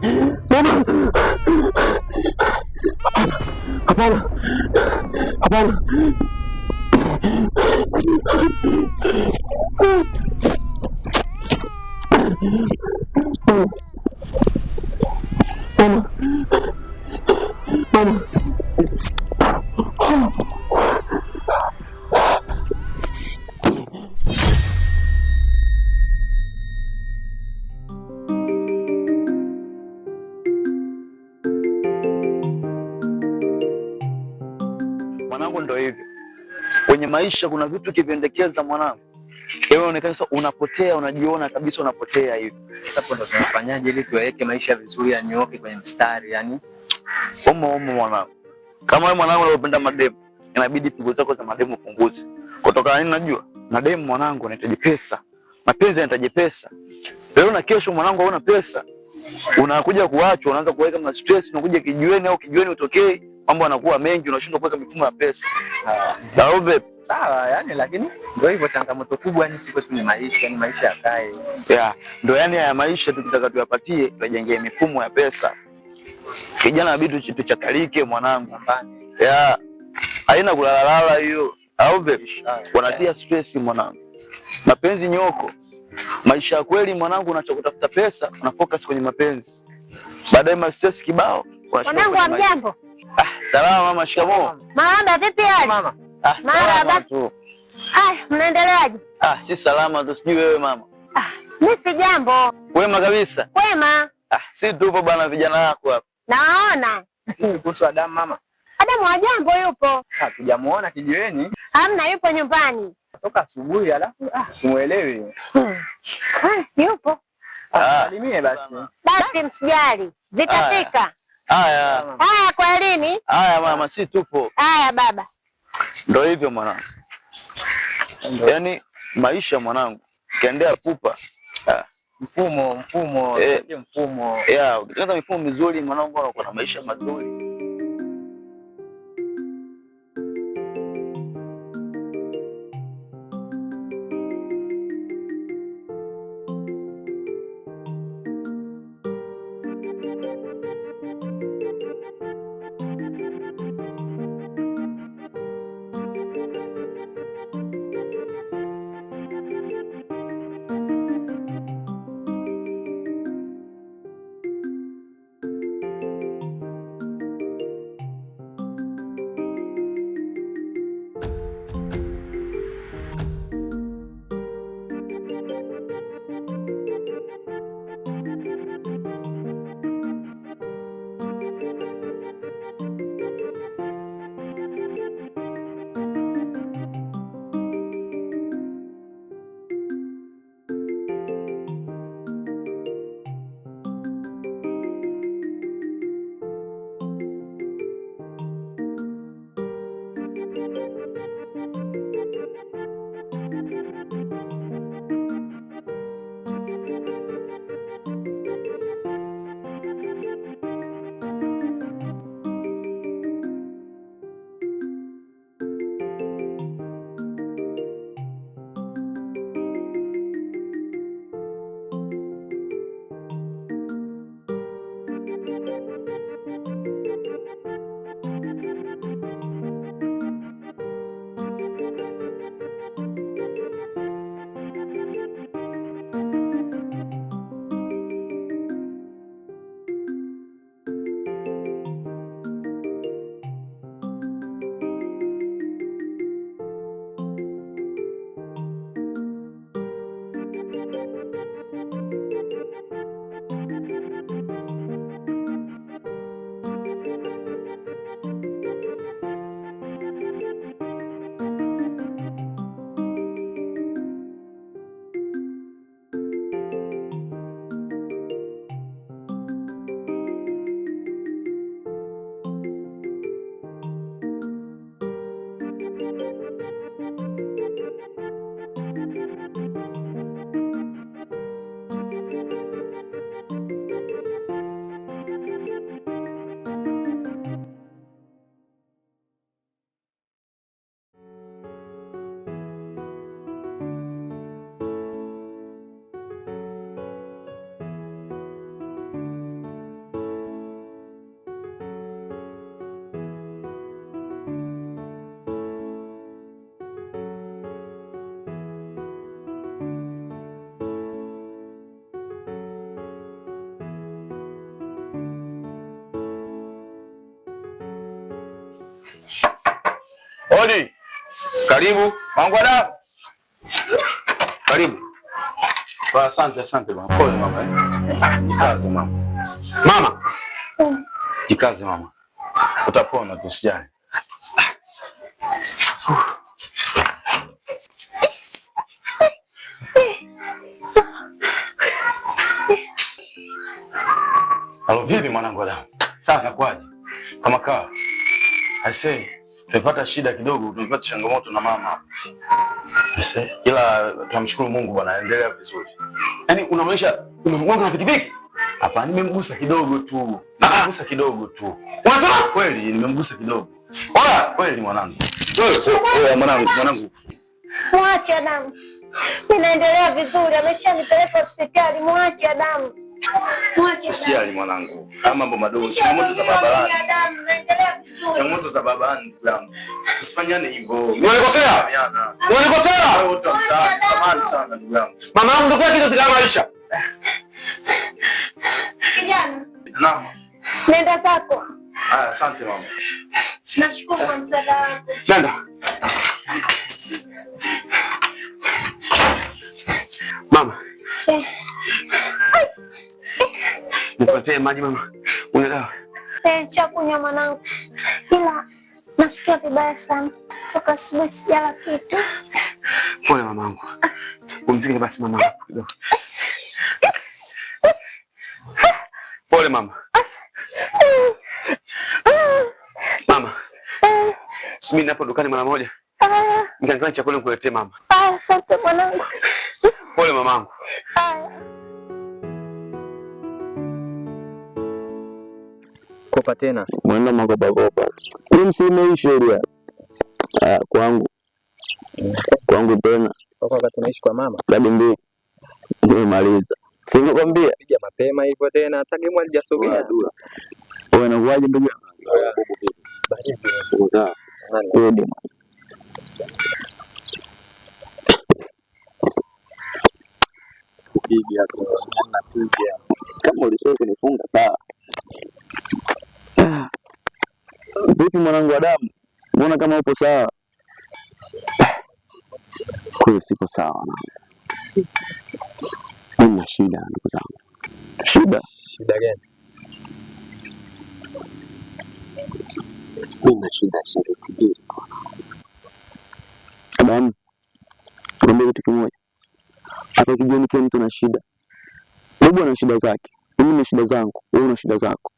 Mama! Hapana. Hapana. Mama. Mama. Mwanangu, ndo hivyo kwenye maisha, kuna vitu kiviendekeza mwanangu, wewe unaonekana sasa unapotea, unajiona kabisa unapotea hivi. Hapo ndo tunafanyaje ili tuweke maisha vizuri, yanyooke kwenye mstari yani? Omo mwanangu, kama wewe mwanangu unapenda mademu, inabidi pigo zako za mademu upunguze. Kutoka nini najua? Mademu mwanangu anahitaji pesa. Mapenzi yanahitaji pesa. Leo na kesho mwanangu hauna pesa, unakuja kuachwa, unaanza kuweka ma stress, unakuja kijiweni au kijiweni utokee, mambo yanakuwa mengi, unashindwa kuweka mifumo ya pesa. Daobe. Sawa yani, lakini ndio hivyo, changamoto kubwa yani siko tu ni maisha, ni maisha yakae. Yeah, ndio yani haya maisha tukitaka tuyapatie, tujengee mifumo ya pesa. Kijana inabidi tuchakalike mwanangu. Yeah. Haina kulalala hiyo. Au vipi? Wanatia stress mwanangu. Mapenzi nyoko. Maisha ya kweli mwanangu, unacha kutafuta pesa, una focus kwenye mapenzi. Baadaye ma stress kibao. Mwanangu wa mjambo. Salama mama, shikamoo. Marahaba, vipi hali? Mama. Marahaba. Mnaendeleaje? Si salama tu, sijui wewe mama. Mimi si jambo. Wema kabisa. Wema. Si tupo bwana, vijana wako hapa. Naona. Kuhusu Adamu mama. Adamu wa jambo yupo. Hatujamuona kijiweni. Hamna, yupo nyumbani. Toka asubuhi alafu simuelewi. Yupo. Salimie basi. Basi msijali. Zitafika. Haya. Kwa lini? Haya mama, si tupo. Haya baba. Ndio hivyo mwanangu. Yaani maisha mwanangu, ukiendea pupa. Mfumo. Yeah, ukitaka mifumo mizuri mwanangu, unakuwa na maisha mazuri. Odi. Karibu. Mangwada. Karibu. Asante mama. Pole mama. Jikaze mama. Mama. Jikaze mama. Utapona tu, usijali. Halo, vipi mwanangu Adamu? Safi kwaje? Kama kaa. I say, tumepata shida kidogo, tumepata changamoto na mama. Ila tunamshukuru Mungu bwana, anaendelea vizuri. Yaani unamaanisha umemgonga na pikipiki? Hapa nimemgusa kidogo tu. Nimemgusa kidogo tu. Unasema? Kweli nimemgusa kidogo. Oya, kweli mwanangu. Wewe mwanangu. Mwache Adamu. Ninaendelea vizuri, ameshanipeleka hospitali, mwache Adamu. Mwache Adamu. Usijali mwanangu. Kama mambo madogo, changamoto za baba. Adamu, naendelea vizuri. Changamoto za baba yangu. Usifanyane hivyo. Unanikosea? Unanikosea? Wewe utamtaka samani sana ndugu yangu. Mama yangu ndio kitu katika maisha. Kijana. Naam. Nenda zako. Asante mama. Nashukuru kwa msaada wako. Nenda. Mama. Nipatie maji mama. Unaelewa? Chakunywa mwanangu. Ila nasikia vibaya sana. Toka asubuhi sijala kitu. Pole mamangu. Pumzike basi mamangu kidogo. Pole mama. Mama. Subiri hapo dukani mara moja. Nikanunue chakula nikuletee mama. Asante mwanangu. Pole mamangu. Kopa tena. Mwana makopa. Mimi msime sheria. Kwangu tena. Wakati tunaishi kwa mama. Bado nimemaliza. Sinakwambia Piga mapema hivyo tena, hata game halijasogea. wewe unakuaje ndugu yangu? Wewe ndio. Kupiga na kuja. Kama ulishoka kunifunga sawa. Vipi mwanangu Adamu? Mbona kama upo sawa? Kwa siko sawa na. Nina shida ndugu zangu. Shida gani? Nina shida sijui. Adamu. Niambie kitu kimoja. Hapa kijoni kila mtu ana shida. Wewe una shida zake. Mimi nina shida zangu. Wewe una shida zako.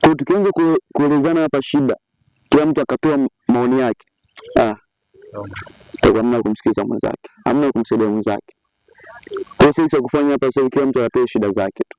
Kwa tukianza kuelezana hapa shida, kila mtu akatoa maoni yake. Hamna kumsikiza mwenzake. Hamna kumsaidia mwenzake. Kwa sisi cha kufanya hapa sasa kila mtu atoe shida zake tu.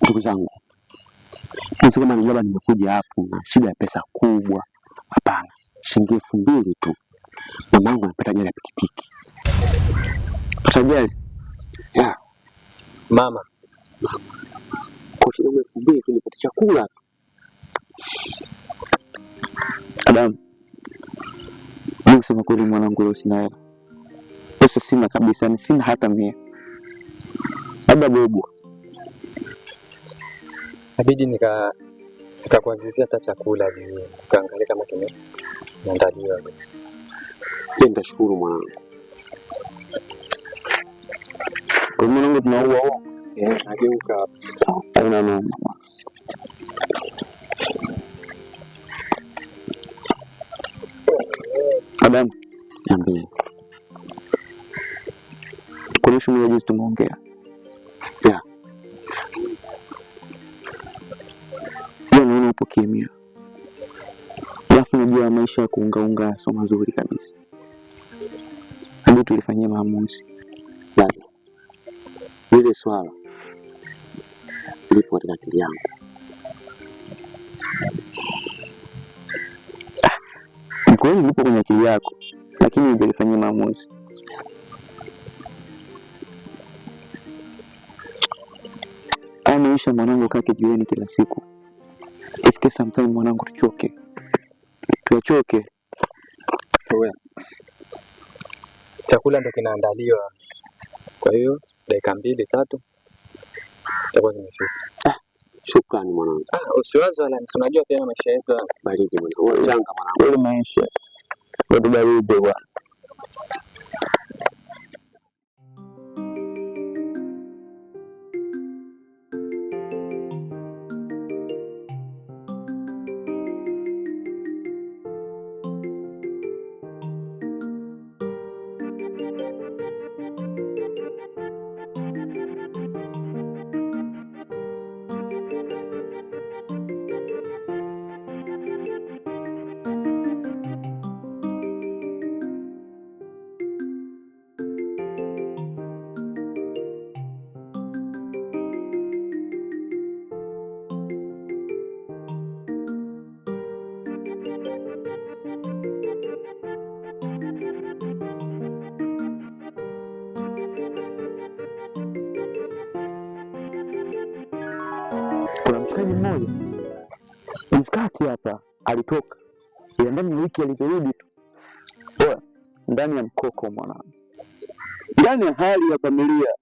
Ndugu zangu. Sisi kama labda nimekuja hapo na shida ya pesa kubwa. Hapana. Shilingi 2000 tu. Mamangu anapata gari ya pikipiki. Pata gari? Ya. Mama. Kwa shilingi 2000 tu nipate chakula. Adamu. Mimi sema kweli mwanangu leo sina hela. Pesa sina kabisa, ni sina hata 100. Labda bobo. Inabidi nikakuagizia hata chakula vizuri. Kaangalia kama kimeandaliwa. Nitashukuru mwanangu. Kwa mwanangu tunaua Nageuka hapo. haina noma. Adamu, niambie. Kuna shughuli juzi tumeongea. Ya. Naona upo kimya. Alafu najua maisha ya kuunga sio mazuri kabisa. Ndio tulifanyia maamuzi. Lazima. Ile swala lipo katika akili yangu. Ni kweli lipo kwenye akili yako, lakini hujalifanyia maamuzi. Maisha mwanangu kaa kijiweni kila siku. Ifike sometime mwanangu tuchoke. Tuachoke. Wewe. Chakula ndo kinaandaliwa. Kwa hiyo dakika 2-3 itakuwa kimefika. Shukrani mwanangu. Usiwaze wala unajua tena maisha yetu baridi mwanangu. Changa mwanangu. Maisha. Ndio baridi bwana. Kuna mshikaji mmoja mkati hapa alitoka, ila ndani ya wiki aliporudi tu ndani ya mkoko mwanangu, ndani ya hali ya familia.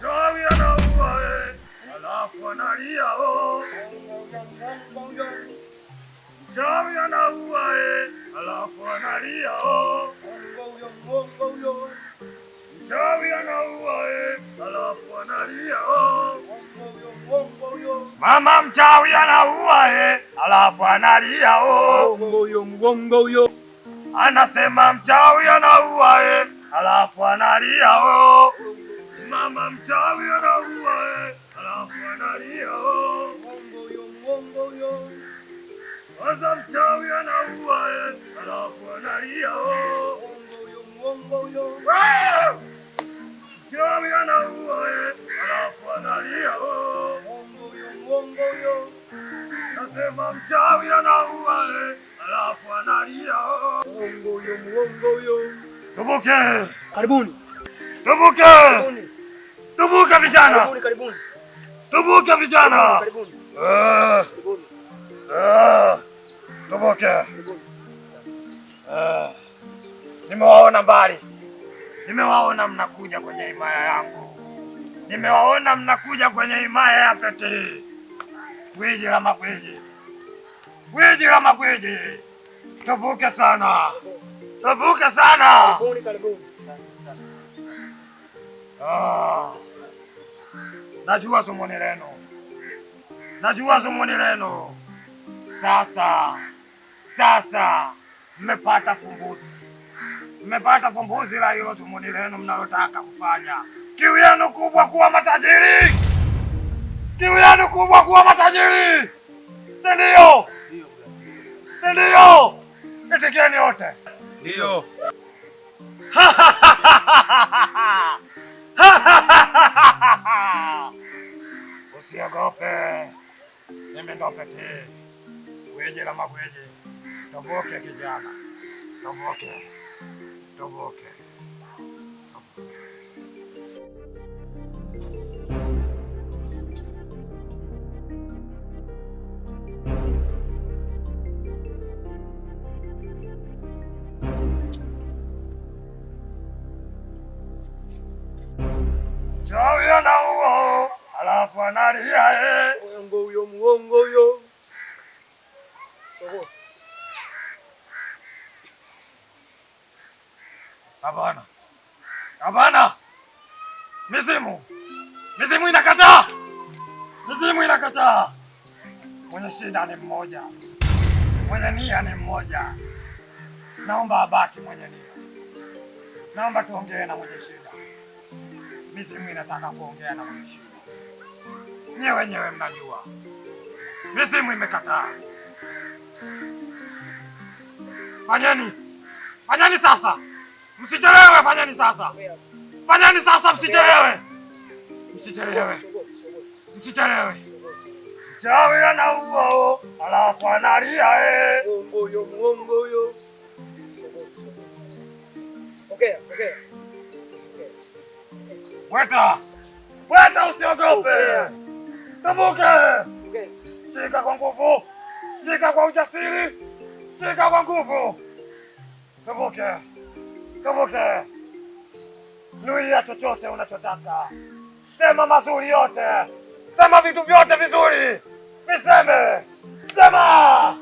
Chawi anaua alafu analia Chawi anaua alafu analia Chawi anaua alafu analia Mama mchawi anaua alafu analia Anasema mchawi anaua alafu analia Mama mchawi anaua alafu analia Waza mchawi anaua alafu analia Mchawi anaua alafu analia Nasema mchawi anaua alafu analia Tubuke! Karibuni. Tubuke! Tubuke vijana! Karibuni. Tubuke vijana! Karibuni. Tubuke! Nimewaona mbali. Nimewaona mnakuja kwenye himaya yangu. Nimewaona mnakuja kwenye himaya ya Pete. Gwiji la magwiji. Gwiji la magwiji. Tubuke sana. Tubuke sana. Karibuni. Najua zumuni lenu. Najua zumuni lenu. Sasa mmepata fumbuzi. Mmepata fumbuzi la hilo zumuni lenu mnalotaka kufanya. Kiu yenu kubwa kuwa matajiri. Kiu yenu kubwa kuwa matajiri. Ndio. Ndio. Itikieni yote. Ndio. Usiogope. Mimi ndo pekee. Weje la magweje. Toboke kijana. Toboke. Toboke. Chawi na uo, alafu analia Muongo huyo, muongo huyo. Sogo. Hapana. Hapana. Mizimu. Mizimu inakataa. Mizimu inakataa. Mwenye shida ni mmoja. Mwenye nia ni mmoja. Naomba abaki mwenye nia. Naomba tuongee na mwenye shida. Mizimu inataka kuongea na mwenye shida. Nyewe wenyewe mnajua. Mizimu imekataa. Fanyeni. Fanyeni sasa. Msichelewe, fanyeni sasa. Fanyeni sasa, msichelewe. Msichelewe. Msichelewe. Chawi anauo, alafu analia Muongo huyo, muongo huyo. Ongea, ongea. Weta. Weta, usiogope. Toboke. Ongea. Shika kwa nguvu. Shika kwa ujasiri. Shika kwa nguvu. Toboke. Toboke. Nuia chochote unachotaka. Sema mazuri yote. Sema vitu vyote vizuri. Viseme. Sema.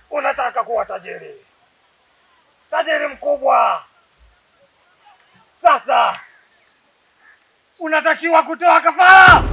Unataka kuwa tajiri. Tajiri mkubwa. Sasa unatakiwa kutoa kafara.